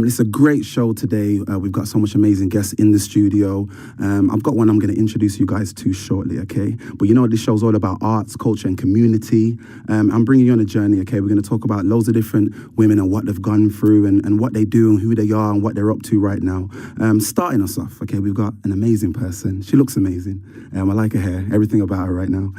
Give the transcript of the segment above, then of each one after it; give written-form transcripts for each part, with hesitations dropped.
It's a great show today. We've got so much amazing guests in the studio. I've got one I'm going to introduce you guys to shortly, okay? But you know what this show's all about: arts, culture, and community. I'm bringing you on a journey, okay? We're going to talk about loads of different women and what they've gone through and what they do and who they are and what they're up to right now. Starting us off, okay, we've got an amazing person. She looks amazing. I like her hair, everything about her right now.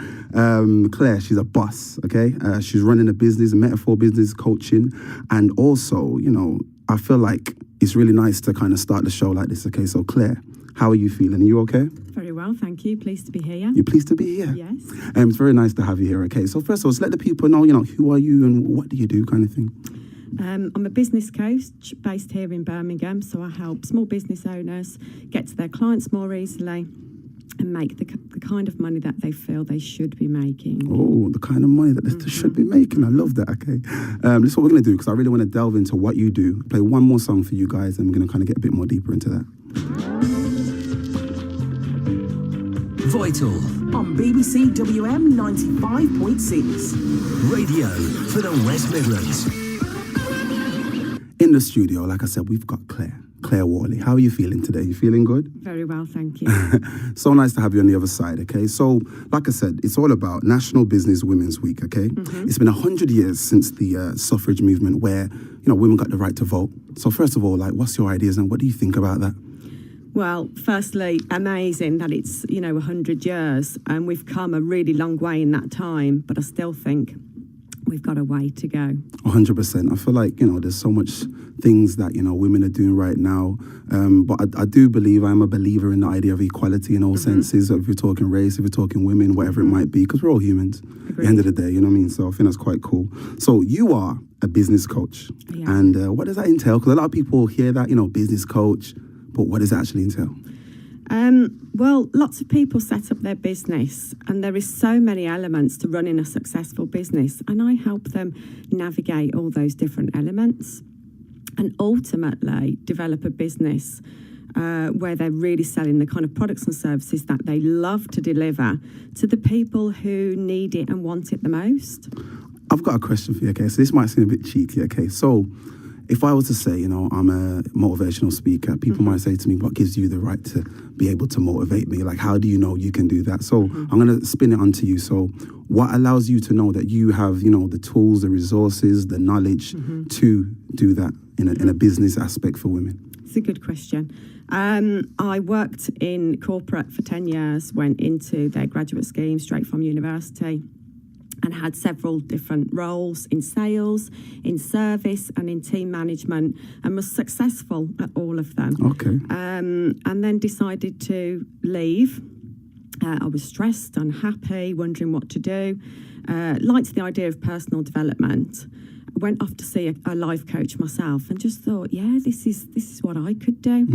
Claire, she's a boss, okay? She's running a business, a metaphor business, coaching, and also, you know, I feel like it's really nice to kind of start the show like this, okay? So, Claire, how are you feeling? Are you okay? Very well, thank you. Pleased to be here. You're pleased to be here? Yes. It's very nice to have you here, okay? So, first of all, let's let the people know, you know, who are you and what do you do kind of thing? I'm a business coach based here in Birmingham, so I help small business owners get to their clients more easily and make the kind of money that they feel they should be making. Oh, the kind of money that they should be making. I love that, okay. This is what we're going to do, because I really want to delve into what you do. Play one more song for you guys, and we're going to kind of get a bit more deeper into that. Vital on BBC WM 95.6. Radio for the West Midlands. In the studio, like I said, we've got Claire Worley. How are you feeling today? You feeling good? Very well, thank you. So nice to have you on the other side, okay? So, like I said, it's all about National Business Women's Week, okay? It's been 100 years since the suffrage movement where, you know, women got the right to vote. So first of all, like, what's your ideas and what do you think about that? Well, firstly, amazing that it's, 100 years and we've come a really long way in that time, but I still think we've got a way to go. 100%. I feel like, there's so much things that, women are doing right now. But I do believe, I'm a believer in the idea of equality in all senses. If you're talking race, if you're talking women, whatever it might be, because we're all humans at the end of the day, you know what I mean? So I think that's quite cool. So you are a business coach. Yeah. And what does that entail? Because a lot of people hear that, business coach, but what does it actually entail? Well, lots of people set up their business and there is so many elements to running a successful business, and I help them navigate all those different elements and ultimately develop a business where they're really selling the kind of products and services that they love to deliver to the people who need it and want it the most. I've got a question for you, okay? So this might seem a bit cheeky, okay? So if I was to say, I'm a motivational speaker, people might say to me, what gives you the right to be able to motivate me? Like, how do you know you can do that? So I'm going to spin it onto you. So what allows you to know that you have, the tools, the resources, the knowledge to do that in a business aspect for women? It's a good question. I worked in corporate for 10 years, went into their graduate scheme straight from university, and had several different roles in sales, in service and in team management, and was successful at all of them. Okay. And then decided to leave. I was stressed, unhappy, wondering what to do. Liked the idea of personal development. Went off to see a life coach myself and just thought, yeah, this is what I could do.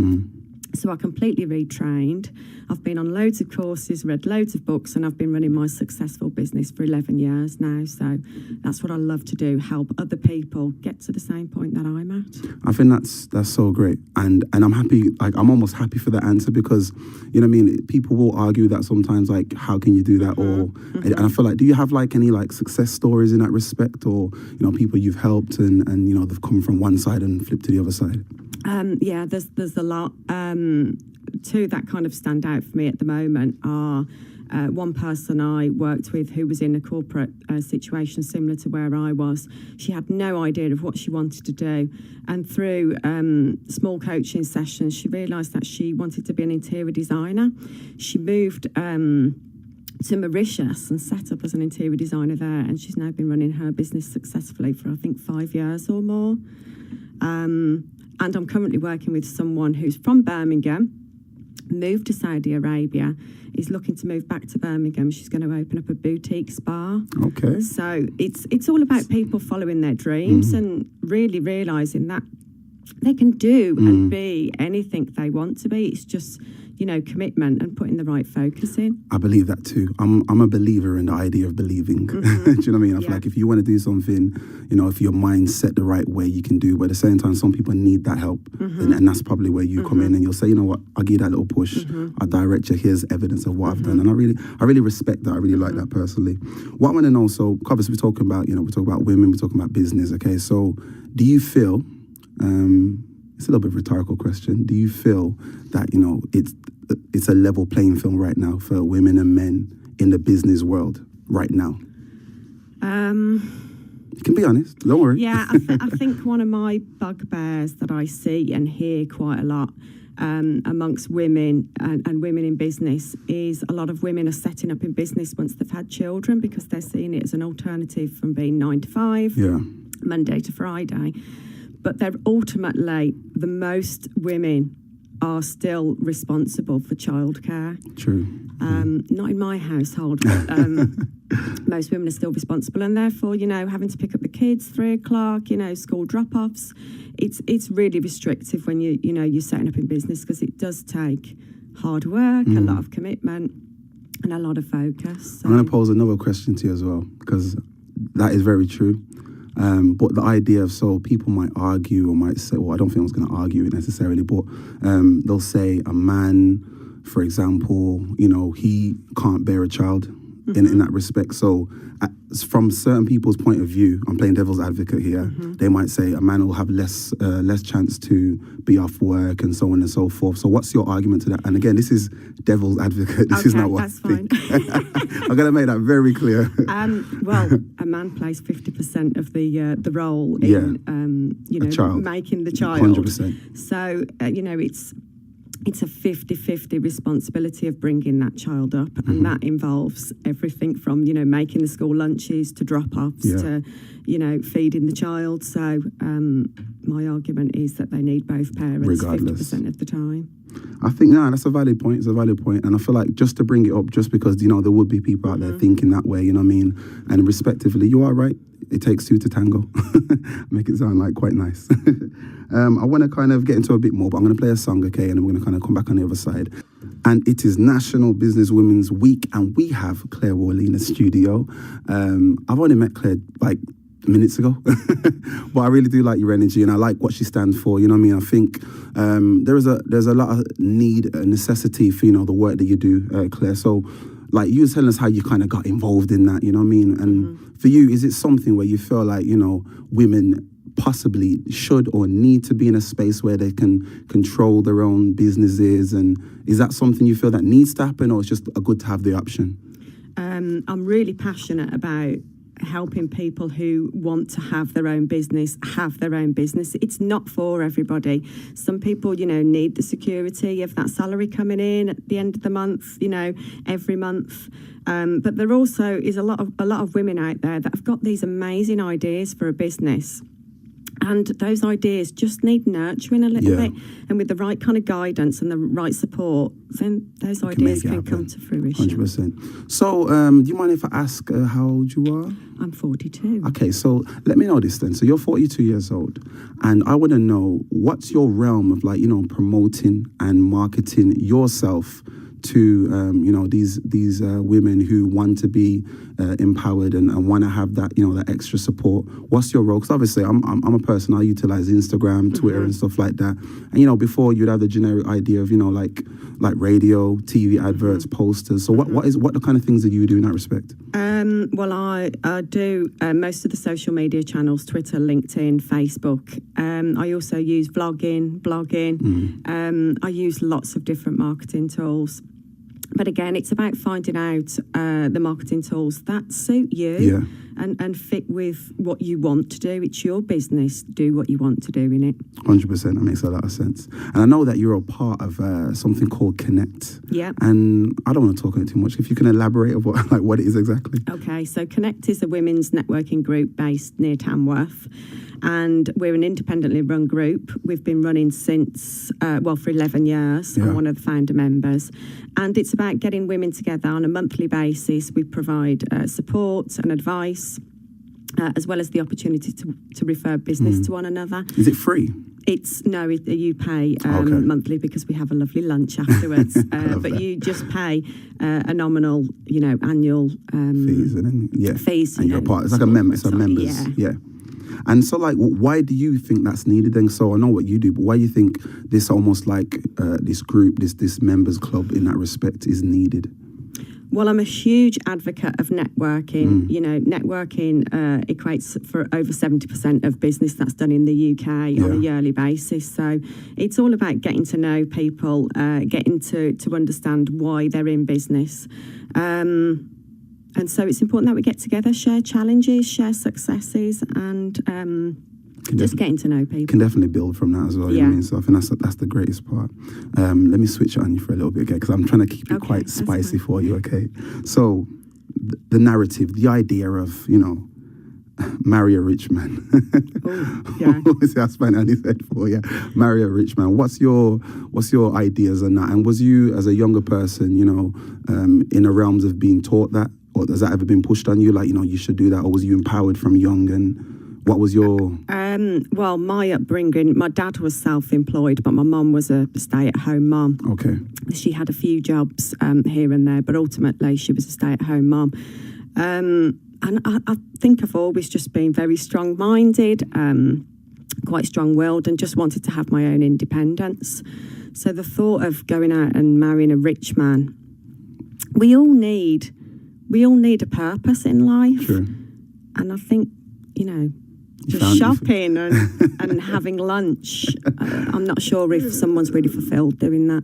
So I completely retrained. I've been on loads of courses, read loads of books, and I've been running my successful business for 11 years now. So that's what I love to do, help other people get to the same point that I'm at. I think that's so great. And I'm happy, like I'm almost happy for the answer because, you know what I mean, people will argue that sometimes, like, how can you do that? And I feel like, do you have like any like success stories in that respect, or, people you've helped and they've come from one side and flipped to the other side? Yeah, there's a lot. Two that kind of stand out for me at the moment are one person I worked with who was in a corporate situation similar to where I was. She had no idea of what she wanted to do, and through small coaching sessions she realised that she wanted to be an interior designer. She moved to Mauritius and set up as an interior designer there, and she's now been running her business successfully for I think 5 years or more. And I'm currently working with someone who's from Birmingham, moved to Saudi Arabia, is looking to move back to Birmingham. She's going to open up a boutique spa. Okay. So it's all about people following their dreams and really realising that they can do and be anything they want to be. It's just, commitment and putting the right focus in. I believe that too. I'm a believer in the idea of believing. Do you know what I mean? I feel like if you want to do something, if your mind's set the right way, you can do it. But at the same time, some people need that help. And that's probably where you come in and you'll say, you know what, I'll give you that little push. I'll direct you. Here's evidence of what I've done. And I really respect that. I really like that personally. What I want to know, so obviously we're talking about, we're talking about women, we're talking about business. Okay. So do you feel it's a little bit of a rhetorical question. Do you feel that, you know, it's a level playing field right now for women and men in the business world right now? You can be honest. Don't worry. Yeah, I think one of my bugbears that I see and hear quite a lot amongst women and women in business is a lot of women are setting up in business once they've had children because they're seeing it as an alternative from being 9 to 5, Monday to Friday. But they're ultimately, the most women are still responsible for childcare. True. Not in my household, but most women are still responsible, and therefore, you know, having to pick up the kids 3 o'clock, you know, school drop-offs. It's really restrictive when you're setting up in business because it does take hard work, a lot of commitment, and a lot of focus. So. I'm going to pose another question to you as well because that is very true. But the idea of, so people might argue or might say, well, I don't think I was going to argue it necessarily, but they'll say a man, for example, you know, he can't bear a child in that respect. So from certain people's point of view, I'm playing devil's advocate here, they might say a man will have less chance to be off work and so on and so forth. So what's your argument to that? And again, this is devil's advocate. This is not what that's fine. I'm going to make that very clear. Well, a man plays 50% of the role in making the child. 100%. So you know, it's a 50-50 responsibility of bringing that child up, and that involves everything from, you know, making the school lunches to drop-offs to, you know, feeding the child. So my argument is that they need both parents regardless. 50% of the time. I think, that's a valid point. It's a valid point. And I feel like just to bring it up, just because, you know, there would be people out there thinking that way, you know what I mean? And respectively, you are right. It takes 2 to tango. Make it sound like quite nice. I want to kind of get into a bit more, but I'm going to play a song, okay? And I'm going to kind of come back on the other side. And it is National Business Women's Week, and we have Clare Worley in the studio. I've only met Clare like minutes ago, but I really do like your energy, and I like what she stands for. You know what I mean? I think there's a lot of necessity for, you know, the work that you do, Clare. So, like, you were telling us how you kind of got involved in that. You know what I mean? And for you, is it something where you feel like, you know, women possibly should or need to be in a space where they can control their own businesses? And is that something you feel that needs to happen, or it's just good to have the option? I'm really passionate about helping people who want to have their own business. It's not for everybody. Some people, you know, need the security of that salary coming in at the end of the month, you know, every month. But there also is a lot of women out there that have got these amazing ideas for a business. And those ideas just need nurturing a little bit. And with the right kind of guidance and the right support, then those ideas can come to fruition. 100%. So, do you mind if I ask how old you are? I'm 42. Okay, so let me know this then. So you're 42 years old. And I want to know, what's your realm of, like, you know, promoting and marketing yourself to you know, these women who want to be empowered and want to have that, you know, that extra support? What's your role? Because obviously I'm a person, I utilize Instagram, Twitter and stuff like that. And, you know, before you'd have the generic idea of, you know, like radio, TV adverts, posters. So what the kind of things that you do in that respect? Well, I do most of the social media channels: Twitter, LinkedIn, Facebook. I also use blogging. I use lots of different marketing tools. But again, it's about finding out the marketing tools that suit you and fit with what you want to do. It's your business. Do what you want to do in it. 100%. That makes a lot of sense. And I know that you're a part of something called Connect. Yeah. And I don't want to talk on it too much. If you can elaborate on what it is exactly. Okay. So Connect is a women's networking group based near Tamworth. And we're an independently run group. We've been running since, for 11 years. I'm one of the founder members. And it's about getting women together on a monthly basis. We provide support and advice, as well as the opportunity to refer business to one another. Is it free? You pay monthly because we have a lovely lunch afterwards. But you just pay a nominal, you know, annual fees. Fees. And you're a part. It's like a member. It's a members. Yeah. And so, like, why do you think that's needed then? So I know what you do, but why do you think this almost like this group, this members club in that respect is needed? Well, I'm a huge advocate of networking. You know, networking equates for over 70% of business that's done in the UK on a yearly basis. So it's all about getting to know people, getting to understand why they're in business. And so it's important that we get together, share challenges, share successes, and just getting to know people. Can definitely build from that as well. You know what I mean? So I think that's the greatest part. Let me switch it on you for a little bit, okay? Because I'm trying to keep it quite spicy for you, okay? So the narrative, the idea of, you know, marry a rich man. I spent any said for marry a rich man. What's your ideas on that? And was you, as a younger person, you know, in the realms of being taught that, or has that ever been pushed on you? Like, you know, you should do that, or was you empowered from young? And what was your... Well, my upbringing, my dad was self-employed, but my mum was a stay-at-home mum. Okay. She had a few jobs here and there, but ultimately she was a stay-at-home mum. And I think I've always just been very strong-minded, quite strong-willed, and just wanted to have my own independence. So the thought of going out and marrying a rich man, we all need a purpose in life. Sure. And I think, you know, just shopping and having lunch, I'm not sure if someone's really fulfilled doing that.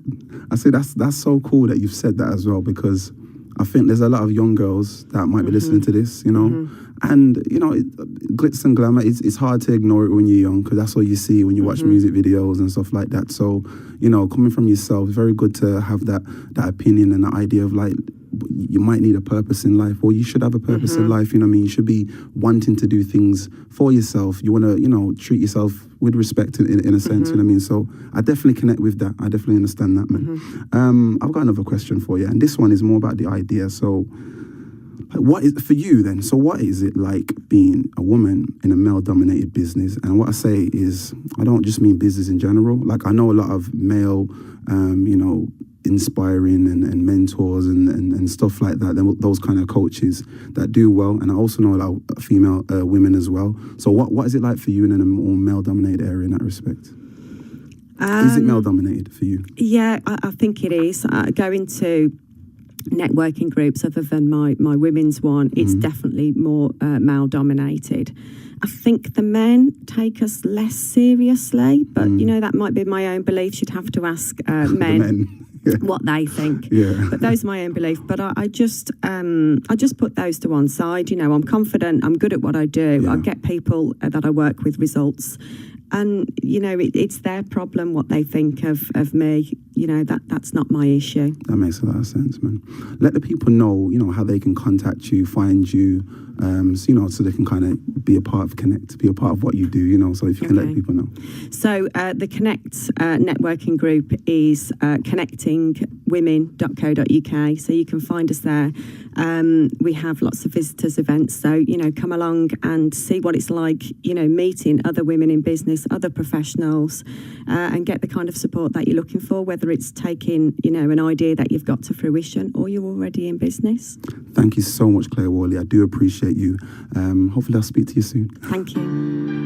I say that's so cool that you've said that as well, because I think there's a lot of young girls that might be listening to this, you know, and, you know, glitz and glamour, it's hard to ignore it when you're young, because that's all you see when you watch music videos and stuff like that. So, you know, coming from yourself, it's very good to have that opinion and the idea of, like, you might need a purpose in life, or you should have a purpose in life, you know what I mean? You should be wanting to do things for yourself. You want to, you know, treat yourself with respect in a sense, you know what I mean? So I definitely connect with that. I definitely understand that, man. I've got another question for you, and this one is more about the idea. So what is, for you then, so what is it like being a woman in a male-dominated business? And what I say is, I don't just mean business in general. Like, I know a lot of male, you know, inspiring and mentors and stuff like that, those kind of coaches that do well. And I also know a lot of female women as well. So what is it like for you in a more male-dominated area in that respect? Is it male-dominated for you? Yeah, I think it is. Going to networking groups other than my women's one, it's definitely more male-dominated. I think the men take us less seriously, but, you know, that might be my own beliefs. You'd have to ask men. What they think, but those are my own beliefs. But I just put those to one side. You know, I'm confident. I'm good at what I do. I get people that I work with results, and you know, it's their problem what they think of me. You know, that's not my issue. That makes a lot of sense, man. Let the people know, you know, how they can contact you, find you, so, you know, so they can kind of be a part of Connect, be a part of what you do, you know, so if you can let people know. So the Connect networking group is connectingwomen.co.uk, so you can find us there. We have lots of visitors events, so, you know, come along and see what it's like, you know, meeting other women in business, other professionals, and get the kind of support that you're looking for, whether it's taking, you know, an idea that you've got to fruition or you're already in business. Thank you so much, Clare Worley. I do appreciate you. Hopefully I'll speak to you soon. Thank you.